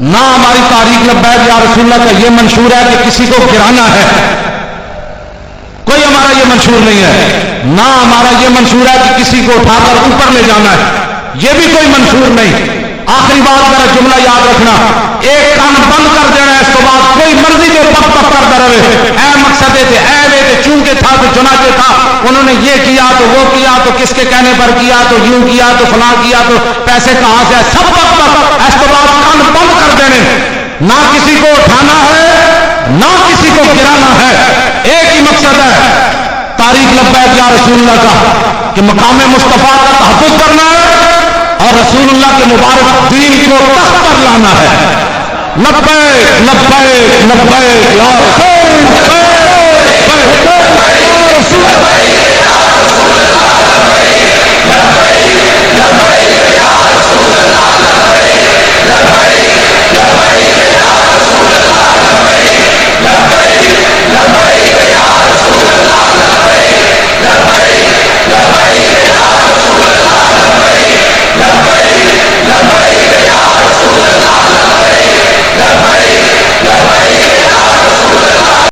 نہ ہماری تاریخ لبیک یا رسول اللہ کا یہ منشور ہے کہ کسی کو گرانا ہے، کوئی ہمارا یہ منشور نہیں ہے. نہ ہمارا یہ منشور ہے کہ کسی کو اٹھا کر اوپر لے جانا ہے، یہ بھی کوئی منشور نہیں. آخری بات میرا جملہ یاد رکھنا، ایک کان بند کر دینا ہے، اس کے بعد کوئی مرضی جو پک پک کرتا رہے. اے مقصد تھے، اے وے تھے، چونکہ تھا تو چنانچہ تھا، انہوں نے یہ کیا تو وہ کیا تو کس کے کہنے پر کیا تو یوں کیا تو فلاں کیا تو پیسے کہاں سے، سب پک پک. اس کے بعد کان بند کر دینے، نہ کسی کو اٹھانا ہے نہ کسی کو گرانا ہے. ایک ہی مقصد ہے تاریخ لبیک یا رسول اللہ کا، کہ مقام مصطفیٰ کا تحفظ کرنا ہے اور رسول اللہ کے مبارک دین کو تخت پر لانا ہے. لبیک لبیک لبیک یا رسول